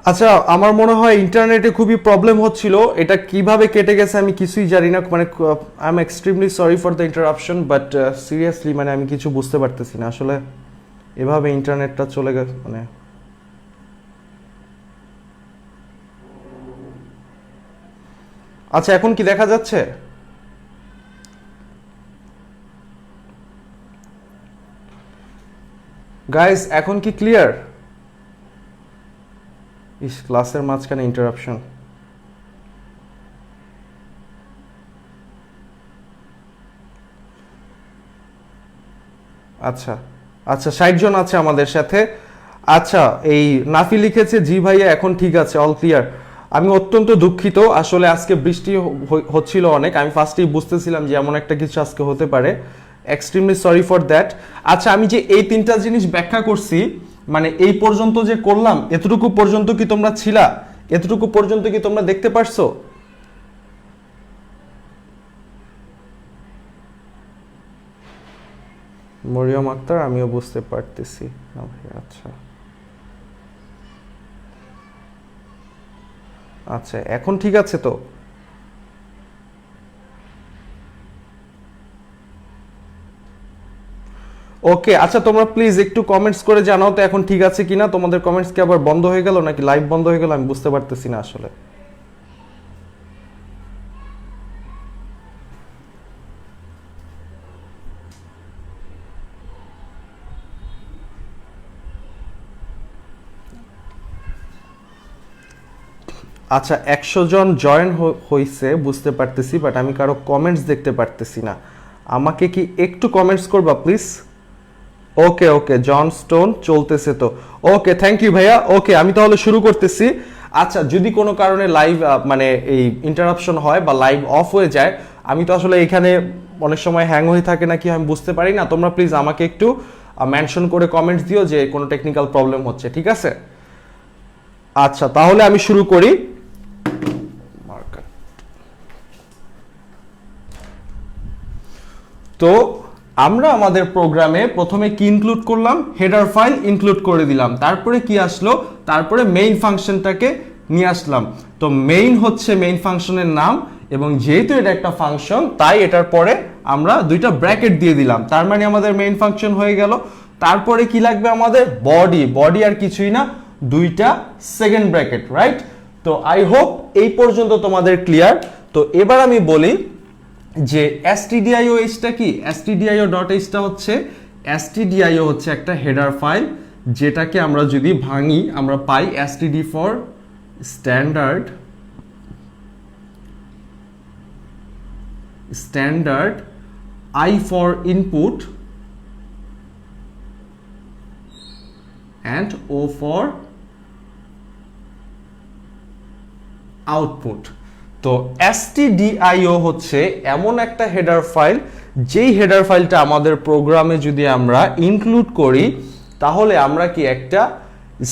আচ্ছা, আমার মনে হয় ইন্টারনেটে খুবই প্রবলেম হচ্ছিল, এটা কিভাবে কেটে গেছে আমি কিছুই জানি না, মানে I am extremely sorry for the interruption, but seriously মানে আমি কিছু বুঝতে পারতেছি না আসলে এভাবে ইন্টারনেটটা চলে গেছে মানে। আচ্ছা, এখন কি দেখা যাচ্ছে? গাইস, এখন কি ক্লিয়ার? ইস, ক্লাসের মাঝখানে ইন্টারাপশন। আচ্ছা আচ্ছা, 60 জন আছে আমাদের সাথে। আচ্ছা, এই নাফি লিখেছে জি ভাইয়া এখন ঠিক আছে, অল ক্লিয়ার। আমি অত্যন্ত দুঃখিত, আসলে আজকে বৃষ্টি হচ্ছিল অনেক, আমি ফার্স্টেই বুঝতেছিলাম যে এমন একটা কিছু আজকে হতে পারে। Extremely sorry for that. আচ্ছা, আমি যে এই তিনটা জিনিস ব্যাখ্যা করছি, মানে এই পর্যন্ত যে করলাম, এতটুকু পর্যন্ত কি তোমরা ছিলা? এতটুকু পর্যন্ত কি তোমরা দেখতে পারছো? মরিয়ম আক্তার, আমিও বুঝতে পারতেছি না ভাই। আচ্ছা আচ্ছা, এখন ঠিক আছে তো? ওকে, আচ্ছা তোমরা প্লিজ একটু কমেন্টস করে জানাও তো এখন ঠিক আছে কিনা। তোমাদের কমেন্টস কি আবার বন্ধ হয়ে গেল নাকি লাইভ বন্ধ হয়ে গেল, আমি বুঝতে পারতেছি না আসলে। আচ্ছা, 100 জন জয়েন হইছে বুঝতে পারতেছি, বাট আমি কারো কমেন্টস দেখতে পারতেছি না। আমাকে কি একটু কমেন্টস করবা please? Okay okay, John stone চলতেছে তো। ওকে, থ্যাংক ইউ ভাইয়া। ওকে, আমি তাহলে শুরু করতেছি। আচ্ছা, যদি কোনো কারণে লাইভ মানে এই ইন্টারাপশন হয় বা লাইভ অফ হয়ে যায়, আমি তো আসলে এখানে অনেক সময় হ্যাং হয়ে থাকে নাকি আমি বুঝতে পারি না। তোমরা প্লিজ আমাকে একটু মেনশন করে কমেন্টস দিও যে কোনো টেকনিক্যাল প্রবলেম হচ্ছে, ঠিক আছে? আচ্ছা, তাহলে আমি শুরু করি। তো আমরা আমাদের প্রোগ্রামে প্রথমে কি ইনক্লুড করলাম? হেডার ফাইল ইনক্লুড করে দিলাম। তারপরে কি আসলো? তারপরে মেইন ফাংশনটাকে নিয়ে আসলাম। তো মেইন হচ্ছে মেইন ফাংশনের নাম, এবং যেহেতু এটা একটা ফাংশন তাই এটার পরে আমরা দুইটা ব্র্যাকেট দিয়ে দিলাম, তার মানে আমাদের মেইন ফাংশন হয়ে গেল। তারপরে কি লাগবে আমাদের? বডি। বডি আর কিছুই না, দুইটা সেকেন্ড ব্র্যাকেট, রাইট? তো আই হোপ এই পর্যন্ত তোমাদের ক্লিয়ার। তো এবার আমি বলি যে stdio.h টা কি? stdio.h টা হচ্ছে, stdio হচ্ছে একটা হেডার ফাইল, যেটাকে আমরা যদি ভাঙি আমরা পাই std for standard, standard, i for input and o for output. তো stdio হচ্ছে এমন একটা হেডার ফাইল, যেই হেডার ফাইলটা আমাদের প্রোগ্রামে যদি আমরা ইনক্লুড করি, তাহলে আমরা কি একটা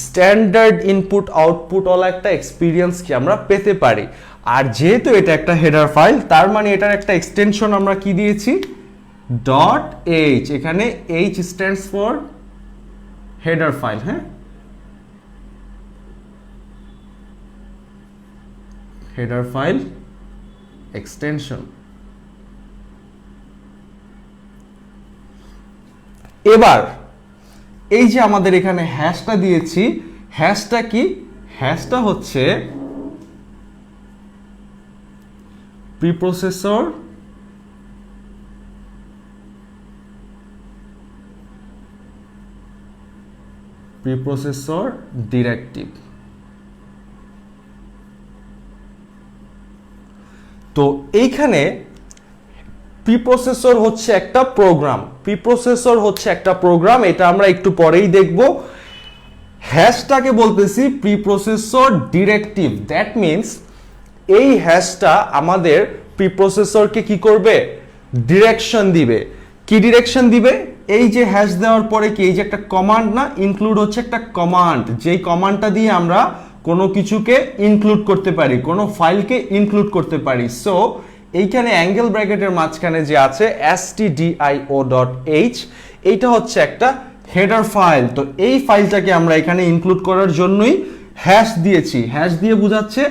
স্ট্যান্ডার্ড ইনপুট আউটপুট ওয়ালা একটা এক্সপিরিয়েন্স কি আমরা পেতে পারি। আর যেহেতু এটা একটা হেডার ফাইল, তার মানে এটার একটা এক্সটেনশন আমরা কি দিয়েছি? Dot H. এখানে H stands for header file, হ্যাঁ, হেডার ফাইল এক্সটেনশন। এবার এই যে আমাদের এখানে হ্যাশটা দিয়েছি, হ্যাশটা কি? হ্যাশটা হচ্ছে প্রিপ্রসেসর ডিরেক্টিভ। তো এইখানে প্রিপ্রসেসর হচ্ছে একটা প্রোগ্রাম, প্রিপ্রসেসর হচ্ছে একটা প্রোগ্রাম, এটা আমরা একটু পরেই দেখব। হ্যাশটাকে বলতেছি প্রিপ্রসেসর ডিরেক্টিভ। দ্যাট মিনস এই হ্যাশটা আমাদের প্রিপ্রসেসরকে কি করবে? ডিরেকশন দিবে। কি ডিরেকশন দিবে? এই যে হ্যাশ দেওয়ার পরে কি, এই যে একটা কমান্ড না, ইনক্লুড হচ্ছে একটা কমান্ড, যেই কমান্ডটা দিয়ে আমরা কোনো কিছুকে ইনক্লুড করতে পারি, কোনো ফাইলকে ইনক্লুড করতে পারি। সো এইখানে অ্যাঙ্গেল ব্র্যাকেটের মাঝখানে যে আছে stdio.h, এইটা হচ্ছে একটা হেডার ফাইল। তো এই ফাইলটাকে আমরা এখানে ইনক্লুড করার জন্যই হ্যাশ দিয়েছি, হ্যাশ দিয়ে বোঝাচ্ছে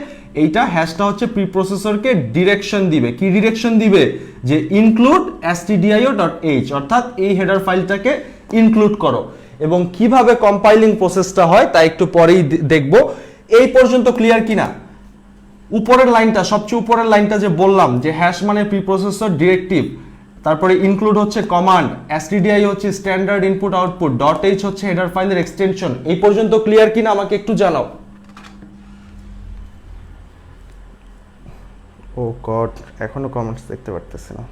এইটা, হ্যাশটা হচ্ছে প্রিপ্রসেসরকে ডিরেকশন দিবে। কি ডিরেকশন দিবে? যে ইনক্লুড stdio.h, অর্থাৎ এই হেডার ফাইলটাকে ইনক্লুড করো। এবং কিভাবে কম্পাইলিং প্রসেসটা হয় তা একটু পরেই দেখব। এই পর্যন্ত ক্লিয়ার কিনা? উপরের লাইনটা, সবচেয়ে উপরের লাইনটা যে বললাম যে হ্যাশ মানে প্রিপ্রসেসর ডিরেক্টিভ, তারপরে ইনক্লুড হচ্ছে কমান্ড, stdi হচ্ছে স্ট্যান্ডার্ড ইনপুট আউটপুট, .h হচ্ছে হেডার ফাইলের এক্সটেনশন। এই পর্যন্ত ক্লিয়ার কিনা আমাকে একটু জানাও। ও গড, এখনো কমেন্টস দেখতে পারতেছি না।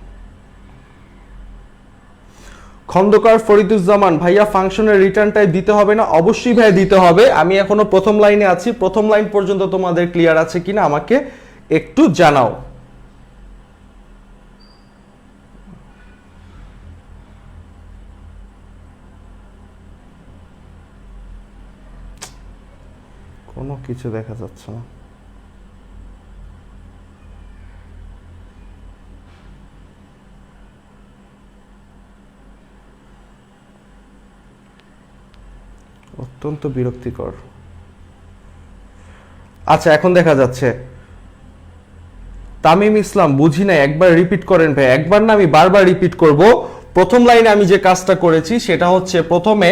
খন্দকার ফরিদুজ্জামান, ভাইয়া ফাংশনের রিটার্ন টাইপ দিতে হবে না? অবশ্যই ভাইয়া দিতে হবে। আমি এখনো প্রথম লাইনে আছি, প্রথম লাইন পর্যন্ত তোমাদের ক্লিয়ার আছে কিনা আমাকে একটু জানাও। কোনো কিছু দেখা যাচ্ছে না। অত্যন্ত বিরক্তিকর। আচ্ছা, এখন দেখা যাচ্ছে। তামিম ইসলাম, বুঝি না, একবার রিপিট করেন ভাই। একবার না, আমি বারবার রিপিট করব। প্রথম লাইনে আমি যে কাজটা করেছি সেটা হচ্ছে প্রথমে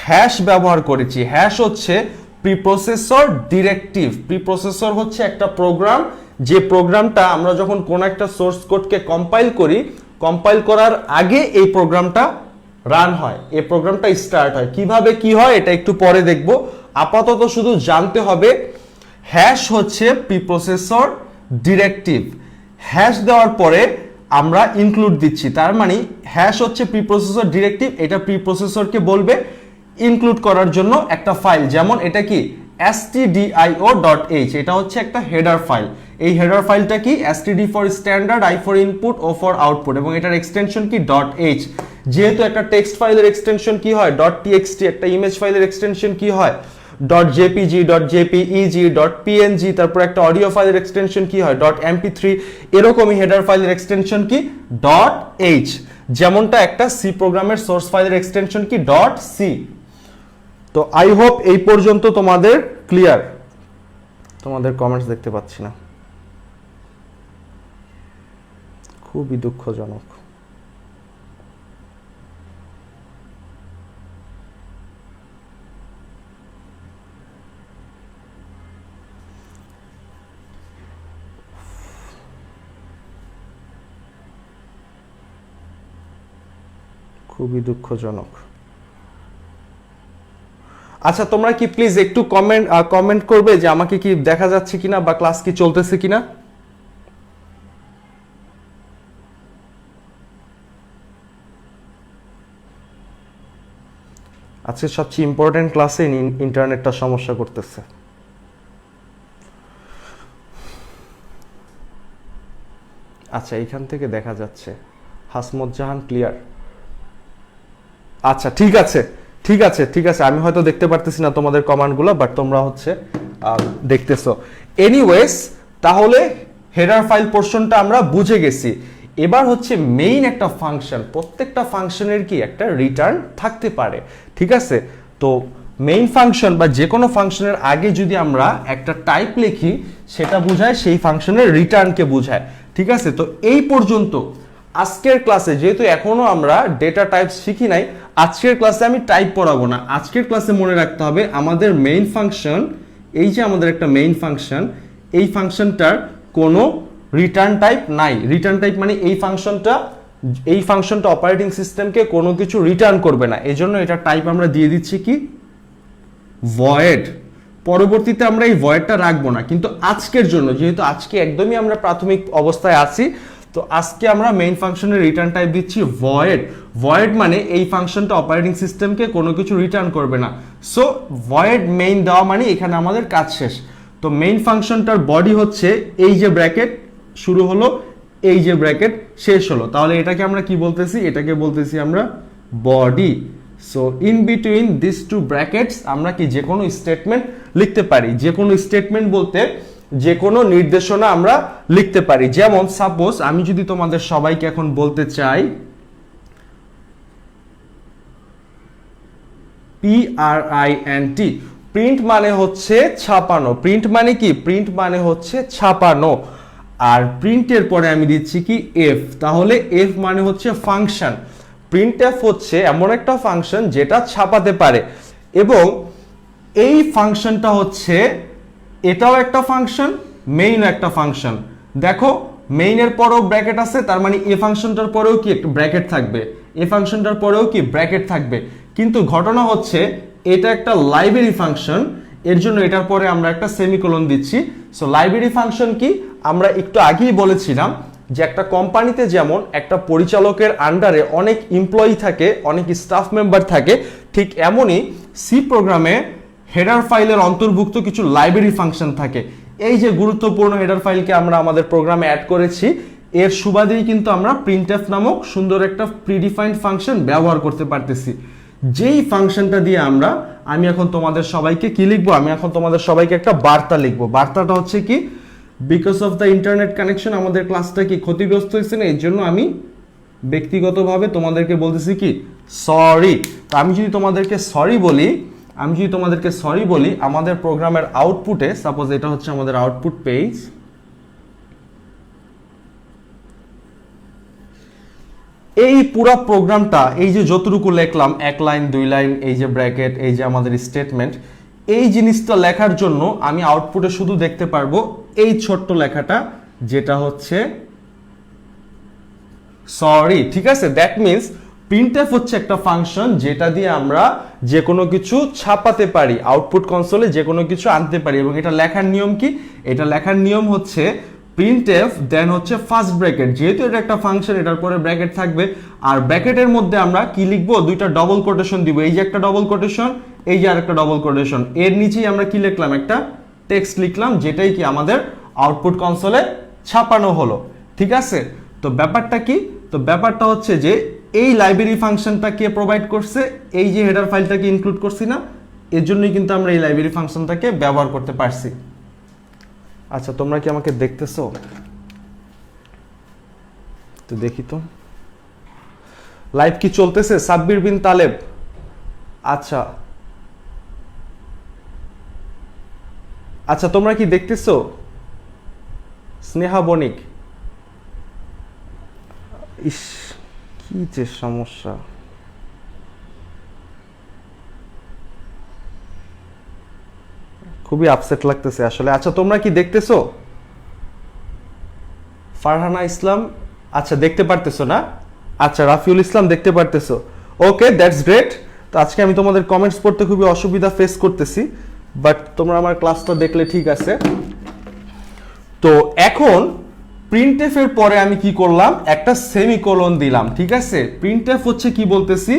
হ্যাশ ব্যবহার করেছি। হ্যাশ হচ্ছে প্রিপ্রসেসর ডিরেক্টিভ। প্রিপ্রসেসর হচ্ছে একটা প্রোগ্রাম, যে প্রোগ্রামটা আমরা যখন কোনো একটা সোর্স কোডকে কম্পাইল করি, কম্পাইল করার আগে এই প্রোগ্রামটা রান হয়, এই প্রোগ্রামটা স্টার্ট হয়। কিভাবে কি হয় এটা একটু পরে দেখব। আপাতত শুধু জানতে হবে হ্যাশ হচ্ছে প্রিপ্রসেসর ডিরেক্টিভ। হ্যাশ দেওয়ার পরে আমরা ইনক্লুড দিচ্ছি, তার মানে হ্যাশ হচ্ছে প্রিপ্রসেসর ডিরেক্টিভ। এটা প্রিপ্রসেসরকে বলবে ইনক্লুড করার জন্য একটা ফাইল, যেমন এটা কি stdio.h, এটা হচ্ছে একটা হেডার ফাইল। এই হেডার ফাইলটা কি std for standard, i for input, o for output, এবং এটার এক্সটেনশন কি .h। যেহেতু একটা টেক্সট ফাইলের এক্সটেনশন কি হয় .txt, একটা ইমেজ ফাইলের এক্সটেনশন কি হয় .jpg, .jpeg, .png, তারপর একটা অডিও ফাইলের এক্সটেনশন কি হয় .mp3। এরকমই হেডার ফাইলের এক্সটেনশন কি .h, যেমনটা একটা সি প্রোগ্রামের সোর্স ফাইলের এক্সটেনশন কি .c। তো আই হোপ এই পর্যন্ত তোমাদের ক্লিয়ার। তোমাদের কমেন্টস দেখতে পাচ্ছি না, খুবই দুঃখজনক। খুবই দুঃখজনক। আচ্ছা, তোমরা কি প্লিজ একটু কমেন্ট করবে যে আমাকে কি দেখা যাচ্ছে কিনা বা ক্লাস কি চলতেছে কিনা। আজকে সবচেয়ে ইম্পর্টেন্ট ক্লাসে ইন্টারনেটটা সমস্যা করতেছে। আচ্ছা, এইখান থেকে দেখা যাচ্ছে হাসমত জাহান ক্লিয়ার। আচ্ছা, ঠিক আছে ঠিক আছে ঠিক আছে, আমি হয়তো দেখতে পারতেছি না তোমাদের কমান্ডগুলো, বাট তোমরা হচ্ছে দেখতেছো। এনিওয়েজ, তাহলে হেডার ফাইল পোর্শনটা আমরা বুঝে গেছি। এবার হচ্ছে মেইন একটা ফাংশন, প্রত্যেকটা ফাংশনের কি একটা রিটার্ন থাকতে পারে, ঠিক আছে? তো মেইন ফাংশন বা যে কোনো ফাংশনের আগে যদি আমরা একটা টাইপ লিখি, সেটা বোঝায় সেই ফাংশনের রিটার্নকে বোঝায়, ঠিক আছে? তো এই পর্যন্ত আজকের ক্লাসে, যেহেতু এখনো আমরা ডেটা টাইপ শিখি নাই, আজকের ক্লাসে আমি টাইপ পড়াবো না। আজকের ক্লাসে মনে রাখতে হবে আমাদের মেইন ফাংশন, এই যে আমাদের একটা মেইন ফাংশন, এই ফাংশনটার কোনো রিটার্ন টাইপ নাই। রিটার্ন টাইপ মানে এই ফাংশনটা অপারেটিং সিস্টেমকে কোনো কিছু রিটার্ন করবে না, এজন্য এটা টাইপ আমরা দিয়ে দিচ্ছি কি ভয়েড। পরবর্তীতে আমরা এই ভয়েডটা রাখবো না, কিন্তু আজকের জন্য, যেহেতু আজকে একদমই আমরা প্রাথমিক অবস্থায় আছি, তো আজকে আমরা মেইন ফাংশনের রিটার্ন টাইপ দিচ্ছি ভয়েড। ভয়েড মানে এই ফাংশনটা অপারেটিং সিস্টেমকে কোনো কিছু রিটার্ন করবে না। সো ভয়েড মেইন দেওয়া মানে এখানে আমাদের কাজ শেষ। তো মেইন ফাংশনটার বডি হচ্ছে এই যে ব্র্যাকেট শুরু হলো, এই যে ব্র্যাকেট শেষ হলো, তাহলে এটাকে আমরা কি বলতেছি? এটাকে বলতেছি আমরা body. So in between this two brackets আমরা কি যে কোনো স্টেটমেন্ট লিখতে পারি। যে কোনো স্টেটমেন্ট বলতে যে কোনো নির্দেশনা আমরা লিখতে পারি। যেমন সাপোজ আমি যদি তোমাদের সবাইকে এখন বলতে চাই PRINT, প্রিন্ট মানে হচ্ছে ছাপানো। প্রিন্ট মানে কি? প্রিন্ট মানে হচ্ছে ছাপানো। আর প্রিন্টের পরে আমি দিচ্ছি কি এফ, তাহলে এফ মানে হচ্ছে ফাংশন। প্রিন্ট এফ হচ্ছে এমন একটা ফাংশন যেটা ছাপাতে পারে, এবং এই ফাংশনটা হচ্ছে, এটাও একটা ফাংশন, মেইনও একটা ফাংশন। দেখো মেইনের পরেও ব্র্যাকেট আছে, তার মানে এ ফাংশনটার পরেও কি একটা ব্র্যাকেট থাকবে, এ ফাংশনটার পরেও কি ব্র্যাকেট থাকবে। কিন্তু ঘটনা হচ্ছে এটা একটা লাইব্রেরি ফাংশন, এর জন্য এটার পরে আমরা একটা সেমিকোলন দিচ্ছি। সো লাইব্রেরি ফাংশন কি? আমরা একটু আগেই বলেছিলাম যে একটা কোম্পানিতে যেমন একটা পরিচালকের আন্ডারে অনেক এমপ্লয়ি থাকে, অনেক স্টাফ মেম্বার থাকে, ঠিক এমনই সি প্রোগ্রামে হেডার ফাইলের অন্তর্ভুক্ত কিছু লাইব্রেরি ফাংশন থাকে। এই যে গুরুত্বপূর্ণ হেডার ফাইলকে আমরা আমাদের প্রোগ্রামে অ্যাড করেছি, এর সুবাদেই কিন্তু আমরা প্রিন্টএফ নামক সুন্দর একটা প্রিডিফাইন্ড ফাংশন ব্যবহার করতে পারতেছি। যেই ফাংশনটা দিয়ে আমি এখন তোমাদের সবাইকে কি লিখবো? আমি এখন তোমাদের সবাইকে একটা বার্তা লিখবো। বার্তাটা হচ্ছে কি, because of the internet connection আমাদের ক্লাসটা কি ক্ষতিগ্রস্ত হয়েছে না, এর জন্য আমি ব্যক্তিগতভাবে তোমাদেরকে বলতেছি কি সরি। তো আমি যদি তোমাদেরকে সরি বলি, আমাদের প্রোগ্রামের আউটপুটে, সাপোজ এটা হচ্ছে আমাদের আউটপুট পেজ, এই পুরো প্রোগ্রামটা, এই যে যতটুকু লিখলাম, 1 লাইন 2 লাইন, এই যে ব্র্যাকেট, এই যে আমাদের স্টেটমেন্ট, এই জিনিসটা লেখার জন্য আমি আউটপুটে শুধু দেখতে পারবো এই ছোট্ট লেখাটা, যেটা হচ্ছে সরি। ঠিক আছে, দ্যাট মিনস প্রিন্টএফ হচ্ছে একটা ফাংশন যেটা দিয়ে আমরা যে কোনো কিছু ছাপাতে পারি, আউটপুট কনসোলে যে কোনো কিছু আনতে পারি। এবং এটা লেখার নিয়ম কি? এটা লেখার নিয়ম হচ্ছে প্রিন্টএফ দেন হচ্ছে ফার্স্ট ব্র্যাকেট, যেহেতু এটা একটা ফাংশন এটার পরে ব্র্যাকেট থাকবে, আর ব্র্যাকেটের মধ্যে আমরা কি লিখবো? দুইটা ডবল কোটেশন দিব, এই যে একটা ডবল কোটেশন, এই যে আরেকটা ডবল কোটেশন, এর নিচেই আমরা কি লিখলাম? একটা টেক্সট লিখলাম, যেটাই কি আমাদের আউটপুট কনসোলে ছাপানো হলো। ঠিক আছে, তো ব্যাপারটা কি? তো ব্যাপারটা হচ্ছে যে এই লাইব্রেরি ফাংশনটা কে প্রোভাইড করছে? এই যে হেডার ফাইলটাকে ইনক্লুড করছি না, এর জন্যই কিন্তু আমরা এই লাইব্রেরি ফাংশনটাকে ব্যবহার করতে পারছি। আচ্ছা, তোমরা কি আমাকে দেখতেছো? তো দেখি তো লাইভ কি চলতেছে? সাব্বির বিন তালেব, আচ্ছা আচ্ছা, তোমরা কি দেখতেছো? স্নেহা বণিক, ইস কি যে সমস্যা। খুবই আপসেট লাগতেছে আসলে। আচ্ছা, তোমরা কি দেখতেছো? ফারহানা ইসলাম, আচ্ছা দেখতে পারতেছো না? আচ্ছা, রাফিউল ইসলাম দেখতে পারতেছো, ওকে, দ্যাটস গ্রেট। তো আজকে আমি তোমাদের কমেন্টস পড়তে খুবই অসুবিধা ফেস করতেছি, বাট তোমরা আমার ক্লাসটা দেখলে ঠিক আছে। তো এখন প্রিন্টএফ এর পরে আমি কি করলাম? একটা সেমিকোলন দিলাম। ঠিক আছে, প্রিন্টএফ হচ্ছে কি বলতেছি,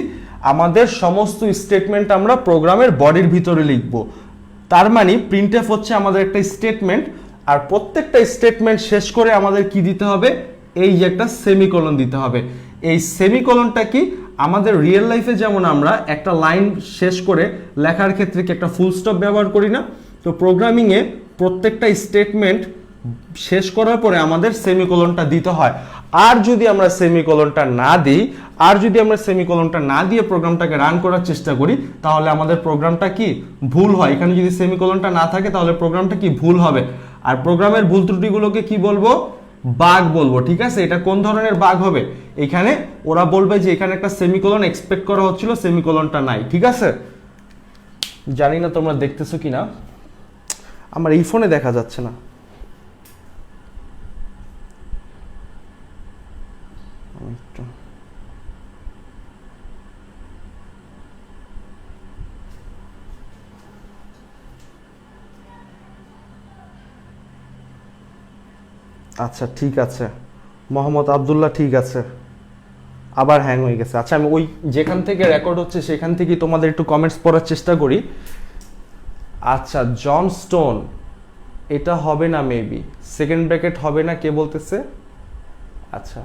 আমাদের সমস্ত স্টেটমেন্ট আমরা প্রোগ্রামের বডির ভিতরে লিখবো। তার মানে প্রিন্টএফ হচ্ছে আমাদের একটা স্টেটমেন্ট, আর প্রত্যেকটা স্টেটমেন্ট শেষ করে আমাদের কি দিতে হবে? এই যে একটা সেমিকোলন দিতে হবে। এই সেমিকোলনটা কি, আমাদের রিয়েল লাইফে যেমন আমরা একটা লাইন শেষ করে লেখার ক্ষেত্রে কি একটা ফুল স্টপ ব্যবহার করি না, তো প্রোগ্রামিংয়ে প্রত্যেকটা স্টেটমেন্ট শেষ করার পরে আমাদের সেমিকোলনটা দিতে হয়। আর যদি আমরা সেমিকোলনটা না দিয়ে প্রোগ্রামটাকে রান করার চেষ্টা করি, তাহলে আমাদের প্রোগ্রামটা কি ভুল হয়। এখানে যদি সেমিকোলনটা না থাকে তাহলে প্রোগ্রামটা কি ভুল হবে। আর প্রোগ্রামের ভুল ত্রুটিগুলোকে কি বলবো? বাগ বলবো। ঠিক আছে, এটা কোন ধরনের বাগ হবে? এখানে ওরা বলবে যে এখানে একটা সেমিকোলন এক্সপেক্ট করা হচ্ছিল, সেমিকোলনটা নাই। ঠিক আছে, জানি না তোমরা দেখতেছো কিনা, আমার এই ফোনে দেখা যাচ্ছে না। আচ্ছা ঠিক আছে, মোহাম্মদ আব্দুল্লাহ, ঠিক আছে, আবার হ্যাং হয়ে গেছে। আচ্ছা, আমি ওই যেখান থেকে রেকর্ড হচ্ছে সেখান থেকে তোমাদের একটু কমেন্টস পড়ার চেষ্টা করি। আচ্ছা, জন স্টোন, এটা হবে না, মেবি সেকেন্ড ব্র্যাকেট হবে না, কে বলতেছে? আচ্ছা,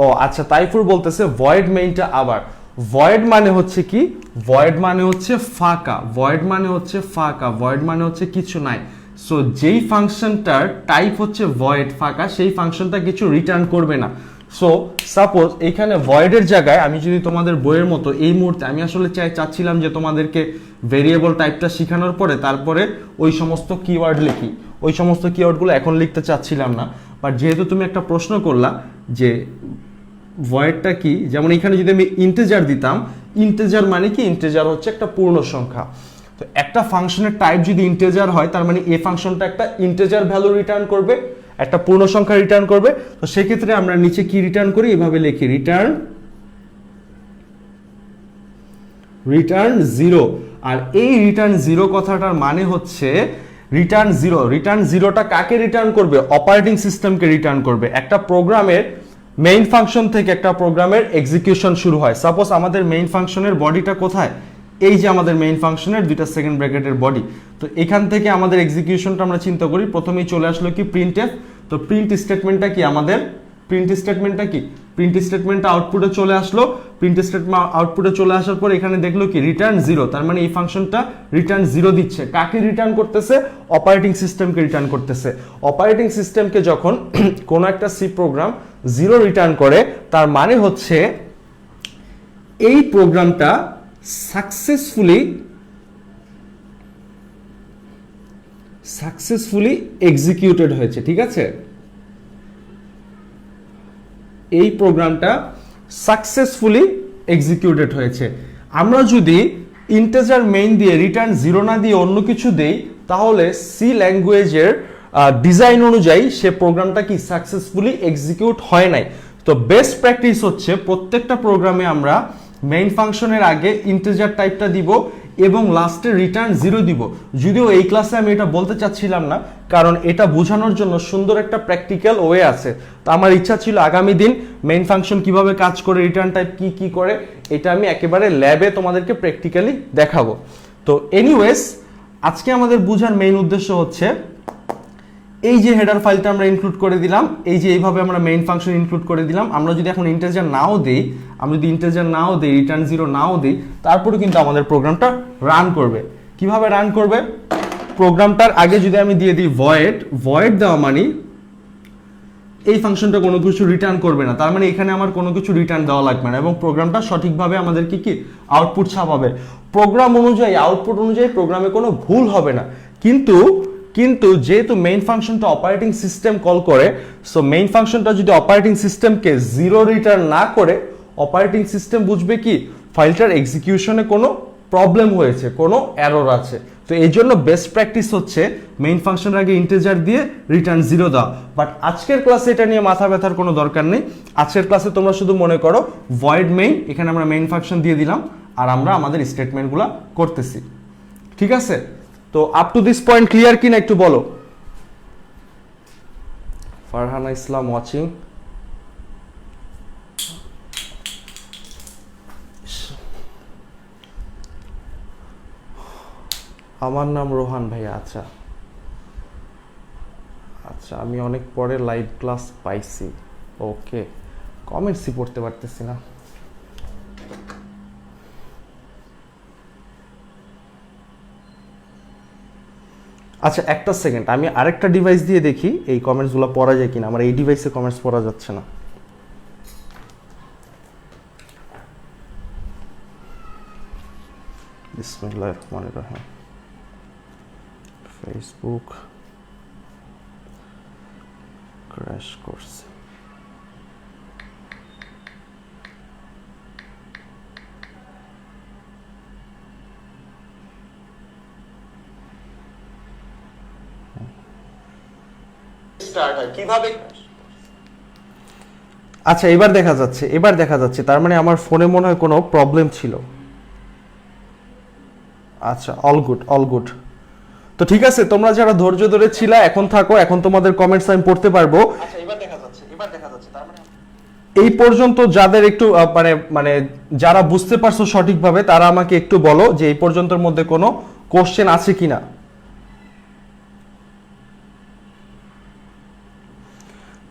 ও আচ্ছা, তাইফুর বলতেছে ভয়েড মেইনটা আবার। ভয়েড মানে হচ্ছে কি? ভয়েড মানে হচ্ছে ফাঁকা, ভয়েড মানে হচ্ছে ফাঁকা, ভয়েড মানে হচ্ছে কিছু নাই। সো যেই ফাংশনটার টাইপ হচ্ছে ভয়েড, ফাঁকা, সেই ফাংশনটা কিছু রিটার্ন করবে না। সো সাপোজ এখানে ভয়েডের জায়গায় আমি যদি তোমাদের বইয়ের মতো এই মুহূর্তে আমি আসলে চাচ্ছিলাম যে তোমাদেরকে ভেরিয়েবল টাইপটা শেখানোর পরে তারপরে ওই সমস্ত কিওয়ার্ড লিখি, ওই সমস্ত কিওয়ার্ডগুলো এখন লিখতে চাচ্ছিলাম না। বাট যেহেতু তুমি একটা প্রশ্ন করলা যে ভয়েডটা কি, যেমন এখানে যদি আমি ইন্টিজার দিতাম, ইন্টিজার মানে কি, ইন্টিজার হচ্ছে একটা পূর্ণ সংখ্যা। তো একটা ফাংশনের টাইপ যদি ইন্টিজার হয় তার মানে এই ফাংশনটা একটা ইন্টিজার ভ্যালু রিটার্ন করবে, একটা পূর্ণ সংখ্যা রিটার্ন করবে। তো সেক্ষেত্রে আমরা নিচে কি রিটার্ন করি, এভাবে লিখি রিটার্ন 0। আর এই রিটার্ন 0 কথাটার মানে হচ্ছে রিটার্ন 0, রিটার্ন 0টা কাকে রিটার্ন করবে, অপারেটিং সিস্টেমকে রিটার্ন করবে। একটা প্রোগ্রামের মেইন ফাংশন থেকে একটা প্রোগ্রামের এক্সিকিউশন শুরু হয়। সাপোজ আমাদের মেইন ফাংশনের বডিটা কোথায়, এই যে আমাদের মেইন ফাংশনের দুইটা সেকেন্ড ব্র্যাকেটের বডি। তো এখান থেকে আমাদের এক্সিকিউশনটা আমরা চিন্তা করি, প্রথমেই চলে আসলো কি প্রিন্টএফ। তো প্রিন্ট স্টেটমেন্টটা কি আমাদের, প্রিন্ট স্টেটমেন্টটা আউটপুটে চলে আসলো। প্রিন্ট স্টেটমেন্ট আউটপুটে চলে আসার পর এখানে দেখলো কি রিটার্ন 0, তার মানে এই ফাংশনটা রিটার্ন 0 দিচ্ছে। কাকে রিটার্ন করতেছে, অপারেটিং সিস্টেমকে রিটার্ন করতেছে। অপারেটিং সিস্টেমকে যখন কোনো একটা সি প্রোগ্রাম 0 রিটার্ন করে তার মানে হচ্ছে এই প্রোগ্রামটা সাকসেসফুলি এক্সিকিউটেড হয়েছে। ঠিক আছে, এই প্রোগ্রামটা সাকসেসফুলি এক্সিকিউটেড হয়েছে। আমরা যদি ইন্টিজার মেইন দিয়ে রিটার্ন 0 না দিয়ে অন্য কিছু দেই তাহলে সি ল্যাঙ্গুয়েজের ডিজাইন অনুযায়ী সে প্রোগ্রামটা কি সাকসেসফুলি এক্সিকিউট হয় নাই। তো বেস্ট প্র্যাকটিস হচ্ছে প্রত্যেকটা প্রোগ্রামে আমরা মেইন ফাংশনের আগে ইন্টিজার টাইপটা দিব এবং লাস্টে রিটার্ন 0 দিব। যদিও এই ক্লাসে আমি এটা বলতে চাচ্ছিলাম না, কারণ এটা বোঝানোর জন্য সুন্দর একটা প্র্যাকটিক্যাল ওয়ে আছে। তো আমার ইচ্ছা ছিল আগামী দিন মেইন ফাংশন কিভাবে কাজ করে, রিটার্ন টাইপ কি করে, এটা আমি একেবারে ল্যাবে তোমাদেরকে প্র্যাকটিক্যালি দেখাবো। তো এনিওয়েজ আজকে আমাদের বোঝার মেইন উদ্দেশ্য হচ্ছে এই যে হেডার ফাইলটা আমরা ইনক্লুড করে দিলাম, এই যে এইভাবে আমরা মেইন ফাংশন ইনক্লুড করে দিলাম। আমরা যদি এখন ইন্টিজার নাও দেই, রিটার্ন 0 নাও দিই, তারপরে কিন্তু আমাদের প্রোগ্রামটা রান করবে। কিভাবে রান করবে, প্রোগ্রামটার আগে যদি আমি দিয়ে দিই ভয়েড দেওয়া মানে এই ফাংশনটা কোনো কিছু রিটার্ন করবে না, তার মানে এখানে আমার কোনো কিছু রিটার্ন দেওয়া লাগবে না এবং প্রোগ্রামটা সঠিকভাবে আমাদের কি আউটপুট ছাপাবে। প্রোগ্রাম অনুযায়ী, আউটপুট অনুযায়ী প্রোগ্রামে কোনো ভুল হবে না। কিন্তু যেহেতু মেইন ফাংশনটা অপারেটিং সিস্টেম কল করে, সো মেইন ফাংশনটা যদি অপারেটিং সিস্টেমকে 0 রিটার্ন না করে, অপারেটিং সিস্টেম বুঝবে কি ফাইলটার এক্সিকিউশনে কোনো প্রবলেম হয়েছে, কোনো এরর আছে। তো এই জন্য বেস্ট প্র্যাকটিস হচ্ছে মেইন ফাংশনের আগে ইন্টিজার দিয়ে রিটার্ন 0 দাও। বাট আজকের ক্লাসে এটা নিয়ে মাথা ব্যথার কোনো দরকার নেই। আজকের ক্লাসে তোমরা শুধু মনে করো ভয়েড মেইন, এখানে আমরা মেইন ফাংশন দিয়ে দিলাম আর আমরা আমাদের স্টেটমেন্টগুলো করতেছি। ঠিক আছে, তো up to this point clear কিনা একটু বলো। ফারহানা ইসলাম ওয়াচিং। আমার নাম রোহান ভাই। আচ্ছা, আমি অনেক পরে লাইভ ক্লাস পাইছি। ওকে, কমেন্টসই পড়তে পারতেছি না। আচ্ছা একটা সেকেন্ড, আমি আরেকটা ডিভাইস দিয়ে দেখি এই কমেন্টসগুলো পড়া যায় কিনা। আমার এই ডিভাইসে কমেন্টস পড়া যাচ্ছে না। বিসমিল্লাহির রহমানির রহিম। ফেসবুক ক্র্যাশ করছে। আচ্ছা এবার দেখা যাচ্ছে, তার মানে আমার ফোনে মনে হয় কোনো প্রবলেম ছিল। আচ্ছা, অল গুড। তো ঠিক আছে, তোমরা যারা ধৈর্য ধরে ছিলা এখন থাকো, এখন তোমাদের কমেন্টস আমি পড়তে পারবো। আচ্ছা এবার দেখা যাচ্ছে, তার মানে এই পর্যন্ত যাদের একটু মানে যারা বুঝতে পারছো সঠিকভাবে তারা আমাকে একটু বলো যে এই পর্যন্তর মধ্যে কোনো কোশ্চেন আছে কিনা।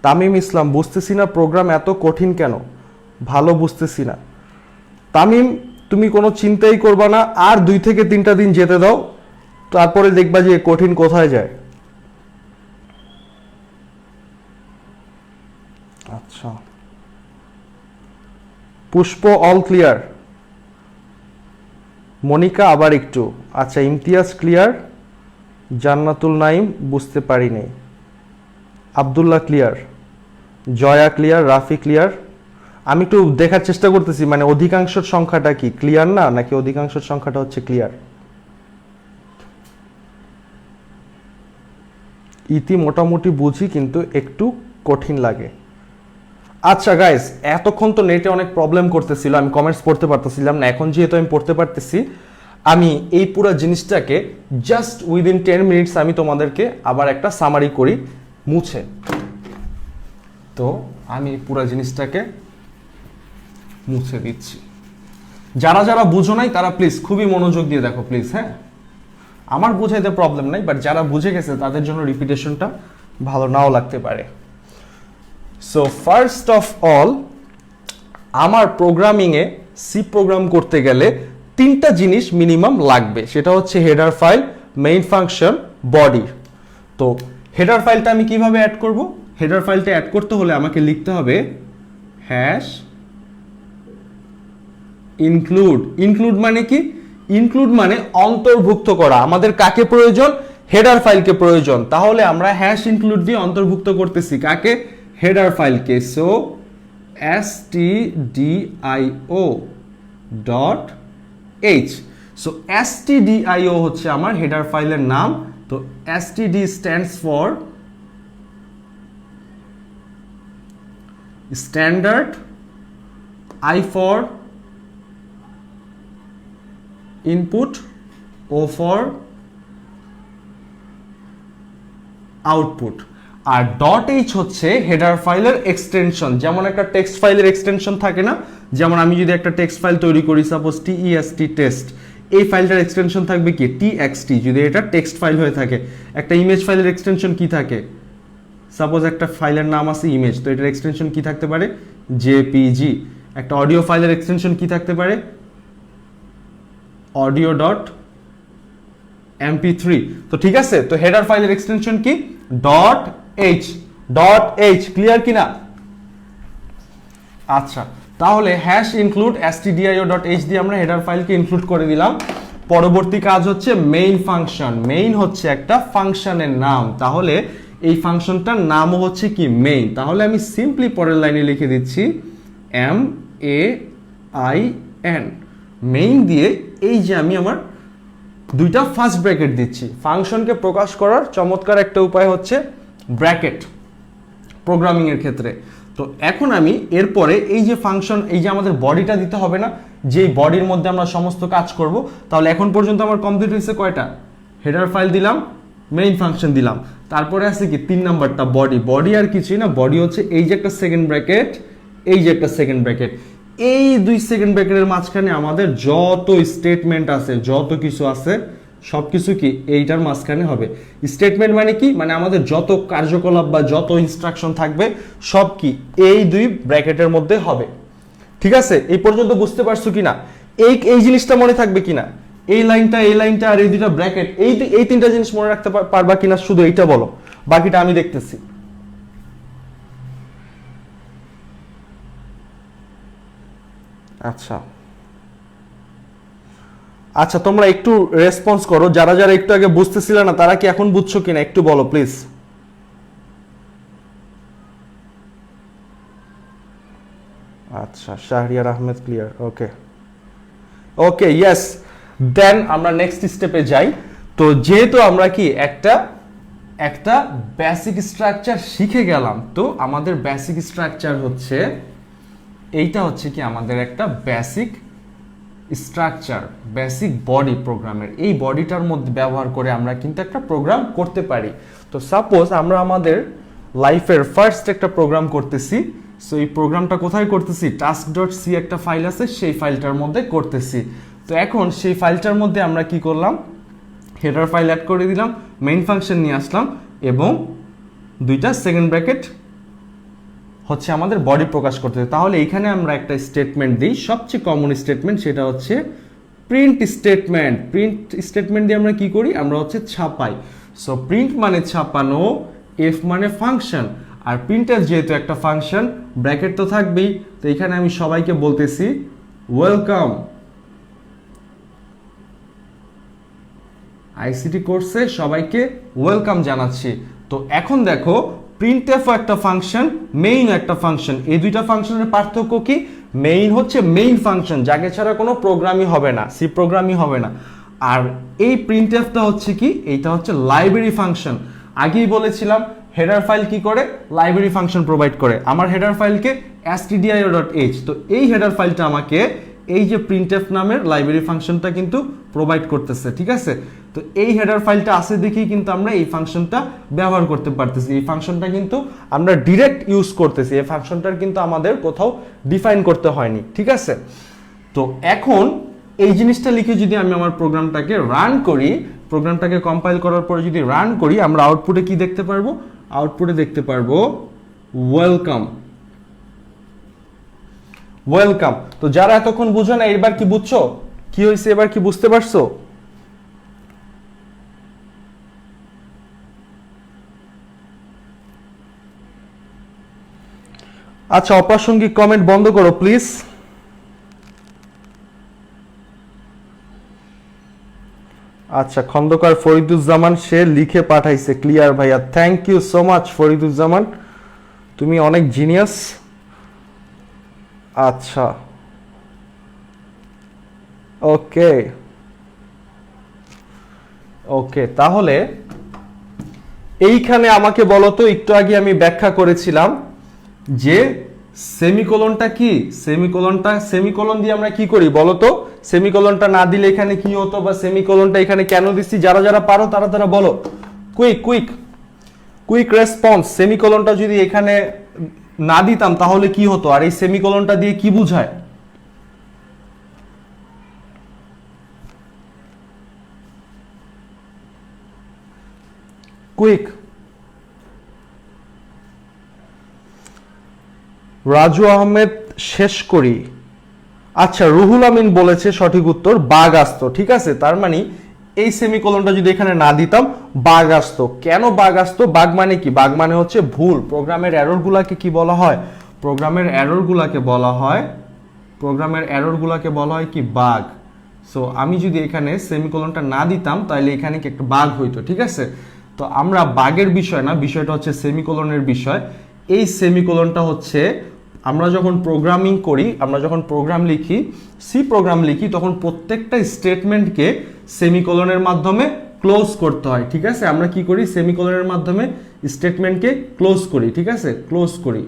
তামিম ইসলাম, বুঝতেছি না প্রোগ্রাম এত কঠিন কেন, ভালো বুঝতেছি না। তামিম তুমি কোনো চিন্তাই করবা না, আর 2 থেকে 3টা দিন যেতে দাও, তারপরে দেখবা যে কঠিন কোথায় যায়। আচ্ছা পুষ্প অল ক্লিয়ার, মনিকা আবার একটু, আচ্ছা ইমতিয়াজ ক্লিয়ার, জান্নাতুল নাইম বুঝতে পারিনি, Abdullah clear, Joya clear, Rafi clear. আমি একটু দেখার চেষ্টা করতেছি মানে অধিকাংশের সংখ্যাটা কি ক্লিয়ার না নাকি অধিকাংশের সংখ্যাটা হচ্ছে ক্লিয়ার। ইতি মোটামুটি বুঝি কিন্তু একটু কঠিন লাগে। আচ্ছা গাইস, এতক্ষণ তো নেটে অনেক প্রবলেম করতেছিল, আমি কমেন্টস পড়তে পারতেছিলাম না। এখন যেহেতু আমি পড়তে পারতেছি, আমি এই পুরো জিনিসটাকে জাস্ট উইদিন 10 মিনিটস আমি তোমাদেরকে আবার একটা সামারি করি মুছে। তো আমি পুরো জিনিসটাকে মুছে দিচ্ছি। যারা যারা বুঝো নাই তারা প্লিজ খুবই মনোযোগ দিয়ে দেখো প্লিজ। হ্যাঁ, আমার বুঝাইতে প্রবলেম নাই, বাট যারা বুঝে গেছে তাদের জন্য রিপিটেশনটা ভালো নাও লাগতে পারে। সো ফার্স্ট অফ অল, আমার প্রোগ্রামিংয়ে সি প্রোগ্রাম করতে গেলে 3টা জিনিস মিনিমাম লাগবে, সেটা হচ্ছে header file, main function, body. তো হেডার ফাইলটা আমি কিভাবে অ্যাড করব? হেডার ফাইলটা অ্যাড করতে হলে আমাকে লিখতে হবে হ্যাশ ইনক্লুড। ইনক্লুড মানে কি? ইনক্লুড মানে অন্তর্ভুক্ত করা। আমাদের কাকে প্রয়োজন? হেডার ফাইলকে প্রয়োজন। তাহলে আমরা হ্যাশ ইনক্লুড দিয়ে অন্তর্ভুক্ত করতেছি কাকে? হেডার ফাইলকে। So stdio dot H. So stdio হচ্ছে আমার হেডার ফাইলের নাম। তো std stands for standard, I for input, O for output, আর ডট এইচ হচ্ছে হেডার ফাইলের এক্সটেনশন। যেমন একটা টেক্সট ফাইলের এক্সটেনশন থাকে না, যেমন আমি যদি একটা টেক্সট ফাইল তৈরি করি, সাপোজ test টেস্ট, এই ফাইলটার এক্সটেনশন থাকবে কি? txt, যদি এটা টেক্সট ফাইল হয়ে থাকে। একটা ইমেজ ফাইলের এক্সটেনশন কি থাকে? সাপোজ একটা ফাইলের নাম আছে ইমেজ, তো এটার এক্সটেনশন কি থাকতে পারে? jpg। একটা অডিও ফাইলের এক্সটেনশন কি থাকতে পারে? Audio dot mp3। তো ঠিক আছে, তো হেডার ফাইলের এক্সটেনশন কি? Dot H. Dot H clear কিনা? আচ্ছা, তাহলে hash include stdio dot H দিয়ে আমরা হেডার ফাইলকে ইনক্লুড করে দিলাম। পরবর্তী কাজ হচ্ছে মেইন ফাংশন। মেইন হচ্ছে একটা ফাংশনের নাম, তাহলে এই ফাংশনটার নামও হচ্ছে কি? মেইন। তাহলে আমি সিম্পলি পরের লাইনে লিখে দিচ্ছি main, মেইন দিয়ে এই যে আমি আমার 2টা ফার্স্ট ব্র্যাকেট দিচ্ছি। ফাংশনকে প্রকাশ করার চমৎকার একটা উপায় হচ্ছে ব্র্যাকেট প্রোগ্রামিং এর ক্ষেত্রে। তো এখন আমি এরপরে এই যে ফাংশন, এই যে আমাদের বডিটা দিতে হবে না, যে বডির মধ্যে আমরা সমস্ত কাজ করব। তাহলে এখন পর্যন্ত আমার কমপ্লিট হয়েছে কয়টা? হেডার ফাইল দিলাম, মেইন ফাংশন দিলাম, তারপরে আছে কি 3 নাম্বারটা বডি। বডি আর কিছুই না, বডি হচ্ছে এই যে একটা সেকেন্ড ব্র্যাকেট, এই যে একটা সেকেন্ড ব্র্যাকেট, এই 2 সেকেন্ড ব্র্যাকেটের মাঝখানে আমাদের যত স্টেটমেন্ট আছে, যত কিছু আছে, সবকিছু কি এইটার মাঝখানে হবে। স্টেটমেন্ট মানে কি? মানে আমাদের যত কার্যকলাপ বা যত ইনস্ট্রাকশন থাকবে সব কি এই 2 ব্র্যাকেটের মধ্যে হবে। ঠিক আছে, এই পর্যন্ত বুঝতে পারছো কিনা? এই জিনিসটা মনে থাকবে কিনা? এই লাইনটা আর এই 2টা ব্র্যাকেট, এই 3টা জিনিস মনে রাখতে পারবা কিনা? শুধু এইটা বলো, বাকিটা আমি দেখতেছি। আচ্ছা আচ্ছা, তোমরা একটু রেসপন্স করো। যারা যারা একটু আগে বুঝতেছিল না তারা কি এখন বুঝছো কিনা একটু বলো প্লিজ। আচ্ছা, শাহরিয়ার আহমেদ ক্লিয়ার। ওকে ওকে, ইয়েস। দেন আমরা নেক্সট স্টেপে যাই। তো যেহেতু আমরা কি একটা বেসিক স্ট্রাকচার শিখে গেলাম, তো আমাদের বেসিক স্ট্রাকচার হচ্ছে এইটা, হচ্ছে কি আমাদের একটা বেসিক স্ট্রাকচার, বেসিক বডি প্রোগ্রামের। এই বডিটার মধ্যে ব্যবহার করে আমরা কিন্তু একটা প্রোগ্রাম করতে পারি। তো সাপোজ আমরা আমাদের লাইফের ফার্স্ট একটা প্রোগ্রাম করতেছি। সো এই প্রোগ্রামটা কোথায় করতেছি? task.c একটা ফাইল আছে, সেই ফাইলটার মধ্যে করতেছি। তো এখন সেই ফাইলটার মধ্যে আমরা কি করলাম? হেডার ফাইল অ্যাড করে দিলাম, মেইন ফাংশন নিয়ে আসলাম, এবং 2টা সেকেন্ড ব্র্যাকেট হচ্ছে আমাদের বডি প্রকাশ করতে। তাহলে এখানে আমরা একটা স্টেটমেন্ট দিই, সবচেয়ে কমন স্টেটমেন্ট, সেটা হচ্ছে প্রিন্ট স্টেটমেন্ট। প্রিন্ট স্টেটমেন্ট দিয়ে আমরা কি করি? আমরা হচ্ছে ছাপাই। সো প্রিন্ট মানে ছাপানো, এফ মানে ফাংশন, আর প্রিন্টএফ যেহেতু একটা ফাংশন, ব্র্যাকেট তো থাকবেই, তো এখানে আমি সবাইকে বলতেছি ওয়েলকাম আইসিটি কোর্সে সবাইকে ওয়েলকাম জানাচ্ছি। তো এখন দেখো প্রিন্টএফ একটা ফাংশন, মেইন একটা ফাংশন, এই দুইটা ফাংশনের পার্থক্য কি? মেইন হচ্ছে মেইন ফাংশন, যাকে ছাড়া কোনো প্রোগ্রামই হবে না, সি প্রোগ্রামই হবে না। আর এই প্রিন্টএফটা হচ্ছে কি? এইটা হচ্ছে লাইব্রেরি ফাংশন। আগেই বলেছিলাম হেডার ফাইল কি করে? লাইব্রেরি ফাংশন প্রোভাইড করে। আমার হেডার ফাইলকে stdio.h, তো এই হেডার ফাইলটা আমাকে এই যে প্রিন্টএফ নামের লাইব্রেরি ফাংশনটা কিন্তু প্রোভাইড করতেছে, ঠিক আছে? তো এই হেডার ফাইলটা আছে দেখেই কিন্তু আমরা এই ফাংশনটা ব্যবহার করতে পারতেছি। এই ফাংশনটা কিন্তু আমরা ডিরেক্ট ইউজ করতেছি, এই ফাংশনটার কিন্তু আমাদের কোথাও ডিফাইন করতে হয়নি, ঠিক আছে? তো এখন এই জিনিসটা লিখে যদি আমি আমার প্রোগ্রামটাকে রান করি, প্রোগ্রামটাকে কম্পাইল করার পরে যদি রান করি, আমরা আউটপুটে কি দেখতে পারবো? আউটপুটে দেখতে পারবো ওয়েলকাম, ওয়েলকাম। তো যারা এতক্ষণ বুঝো না, এবার কি বুঝছো কি হয়েছে? এবার কি বুঝতে পারছো? আচ্ছা, অপ্রাসঙ্গিক কমেন্ট বন্ধ করো প্লিজ। আচ্ছা, খন্দকার ফরিদুজ্জামান সে লিখে পাঠাইছে, ক্লিয়ার ভাইয়া, thank you so much Fariduzzaman, তুমি অনেক জিনিয়াস। আচ্ছা, ওকে ওকে, তাহলে এইখানে আমাকে বলো তো, একটু আগে আমি ব্যাখ্যা করেছিলাম যে সেমিকোলনটা কি? সেমিকোলন দিয়ে আমরা কি করি বলো তো? সেমিকোলনটা না দিলে এখানে কি হতো, বা সেমিকোলনটা এখানে কেন দিচ্ছি? যারা যারা পারো তারা তারা বলো, কুইক রেসপন্স। সেমিকোলনটা যদি এখানে না দিতাম তাহলে কি হতো? আর এই সেমিকোলনটা দিয়ে কি বোঝায়? কুইক। রাজু আহমেদ শেষ করি। আচ্ছা, রুহুল আমিন বলেছে সঠিক উত্তর বাঘ আসতো, ঠিক আছে? তার মানে এই সেমিকোলনটা যদি এখানে না দিতাম বাঘ আসতো। কেন বাঘ আসতো? বাঘ মানে কি? বাঘ মানে হচ্ছে ভুল। প্রোগ্রামের এররগুলাকে কি বলা হয়? প্রোগ্রামের এররগুলাকে বলা হয় কি? বাঘ। সো আমি যদি এখানে সেমিকোলনটা না দিতাম তাহলে এখানে কি একটা বাঘ হইতো, ঠিক আছে? তো আমরা বাঘের বিষয় না, বিষয়টা হচ্ছে সেমিকোলনের বিষয়। এই সেমিকোলনটা হচ্ছে আমরা যখন প্রোগ্রামিং করি, আমরা যখন প্রোগ্রাম লিখি, সি প্রোগ্রাম লিখি, তখন প্রত্যেকটা স্টেটমেন্টকে সেমিকোলনের মাধ্যমে ক্লোজ করতে হয়, ঠিক আছে? আমরা কি করি? সেমিকোলনের মাধ্যমে স্টেটমেন্টকে ক্লোজ করি, ঠিক আছে? ক্লোজ করি।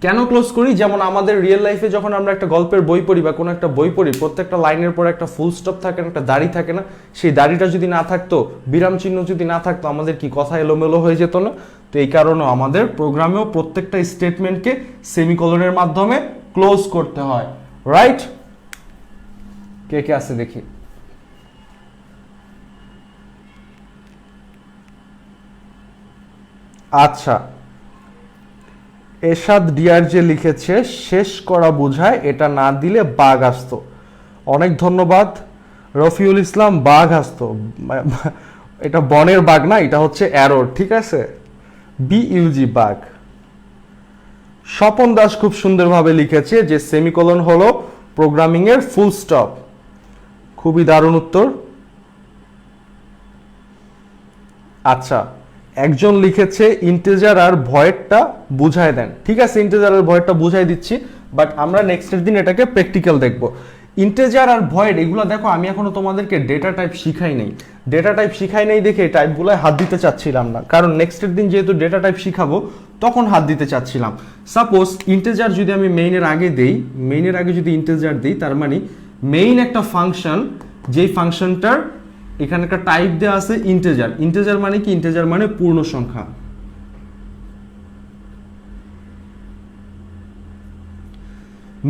কেন ক্লোজ করি? যেমন আমাদের রিয়েল লাইফে যখন আমরা একটা গল্পের বই পড়ি বা কোনো একটা বই পড়ি, প্রত্যেকটা লাইনের পর একটা ফুল স্টপ থাকে না, একটা দাড়ি থাকে না? সেই দাড়িটা যদি না থাকতো, বিরাম চিহ্ন যদি না থাকতো, আমাদের কি কথা এলোমেলো হয়ে যেত না? তো এই কারণেও আমাদের প্রোগ্রামেও প্রত্যেকটা স্টেটমেন্টকে সেমিকোলনের মাধ্যমে ক্লোজ করতে হয়, রাইট? কে কে আছে দেখি। আচ্ছা, এরশাদ ডিআর যে লিখেছে শেষ করা বোঝায়, এটা না দিলে বাঘ আসতো। অনেক ধন্যবাদ রফিউল ইসলাম। বাঘ আসতো, এটা বনের বাঘ না, এটা হচ্ছে অ্যারোর, ঠিক আছে? বিইউজি বাঘ। স্বপন দাস খুব সুন্দরভাবে লিখেছে যে সেমিকোলন হলো প্রোগ্রামিং এর ফুল স্টপ। খুবই দারুণ উত্তর। আচ্ছা, একজন লিখেছে ইন্টিজার আর ভয়েডটা বুঝায় দেন, ঠিক আছে? ইন্টিজার আর ভয়েডটা বুঝাই দিচ্ছি, বাট আমরা নেক্সটের দিন এটাকে প্র্যাকটিক্যাল দেখব। ইন্টিজার আর ভয়েড এগুলো দেখো, আমি এখনো তোমাদেরকে ডেটা টাইপ শিখাই নাই দেখে টাইপগুলো হাত দিতে চাচ্ছিলাম না, কারণ নেক্সটের দিন যেহেতু ডেটা টাইপ শিখাবো তখন হাত দিতে চাচ্ছিলাম। সাপোজ ইন্টিজার যদি আমি মেইনের আগে যদি ইন্টিজার দিই, তার মানে মেইন একটা ফাংশন, যেই ফাংশনটার এখানে একটা টাইপ দেওয়া আছে ইন্টিজার মানে কি? ইন্টিজার মানে পূর্ণ সংখ্যা।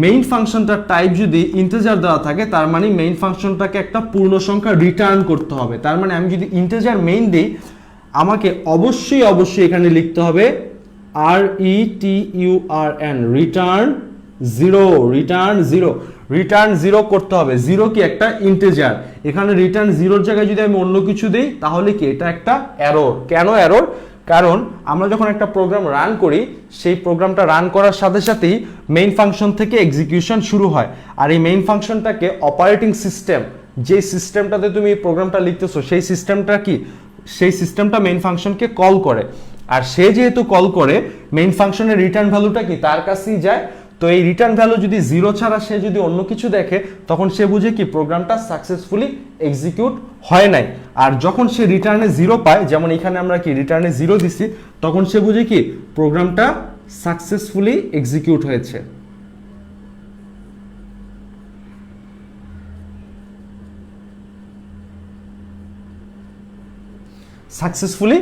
মেইন ফাংশনটার টাইপ যদি ইন্টিজার দেওয়া থাকে, তার মানে মেইন ফাংশনটাকে একটা পূর্ণ সংখ্যা রিটার্ন করতে হবে। তার মানে আমি যদি ইন্টিজার মেইন দিই, আমাকে অবশ্যই এখানে লিখতে হবে RETURN, রিটার্ন জিরো করতে হবে। জিরো কি? একটা ইন্টিজার। এখানে রিটার্ন জিরোর জায়গায় যদি আমি অন্য কিছু দিই তাহলে কি? এটা একটা এরর। কেন এরর? কারণ আমরা যখন একটা প্রোগ্রাম রান করি সেই প্রোগ্রামটা রান করার সাথে সাথেই মেইন ফাংশন থেকে এক্সিকিউশন শুরু হয়। আর এই মেইন ফাংশনটাকে অপারেটিং সিস্টেম, যে সিস্টেমটাতে তুমি এই প্রোগ্রামটা লিখতেছো সেই সিস্টেমটা কি, সেই সিস্টেমটা মেইন ফাংশনকে কল করে। আর সে যেহেতু কল করে, মেইন ফাংশনের রিটার্ন ভ্যালুটা কি তার কাছেই যায়। তো এই রিটার্ন ভ্যালু যদি 0 ছাড়া সে যদি অন্য কিছু দেখে, তখন সে বুঝে কি প্রোগ্রামটা সাকসেসফুলি এক্সিকিউট হয় নাই। আর যখন সে রিটার্নে 0 পায়, যেমন এখানে আমরা কি রিটার্নে 0 দিছি, তখন সে বুঝে কি প্রোগ্রামটা সাকসেসফুলি এক্সিকিউট হয়েছে। সাকসেসফুলি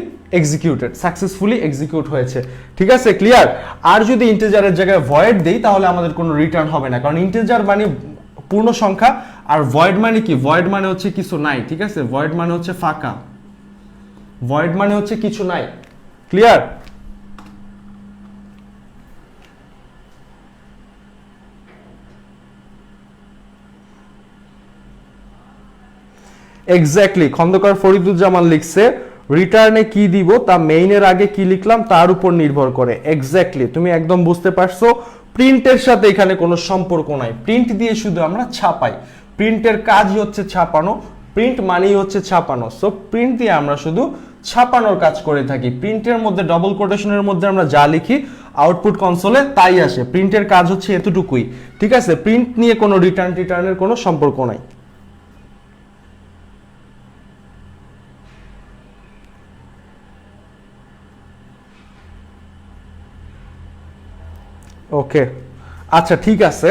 এক্সিকিউট হয়েছে। ঠিক আছে, ক্লিয়ার? আর যদি ইন্টিজারের জায়গায় ভয়েড দেই তাহলে আমাদের কোনো রিটার্ন হবে না, কারণ ইন্টিজার মানে পূর্ণ সংখ্যা, আর ভয়েড মানে কি, ভয়েড মানে হচ্ছে কিছু নাই। ঠিক আছে, ভয়েড মানে হচ্ছে ফাঁকা, ভয়েড মানে হচ্ছে কিছু নাই। ক্লিয়ার? এক্স্যাক্টলি, খন্দকার ফরিদুজ্জামান লিখছে রিটার্নে কি দিব তা মেইনের আগে কি লিখলাম তার উপর নির্ভর করে। এক্স্যাক্টলি, তুমি একদম বুঝতে পারছো। প্রিন্টের সাথে এখানে কোনো সম্পর্ক নাই, প্রিন্ট দিয়ে শুধু আমরা ছাপাই, প্রিন্টের কাজই হচ্ছে ছাপানো, প্রিন্ট মানেই হচ্ছে ছাপানো। সো প্রিন্ট দিয়ে আমরা শুধু ছাপানোর কাজ করে থাকি। প্রিন্টের মধ্যে ডবল কোটেশনের মধ্যে আমরা যা লিখি আউটপুট কনসোলে তাই আসে। প্রিন্টের কাজ হচ্ছে এতটুকুই। ঠিক আছে, প্রিন্ট নিয়ে কোনো রিটার্নের কোনো সম্পর্ক নাই। ওকে, আচ্ছা ঠিক আছে।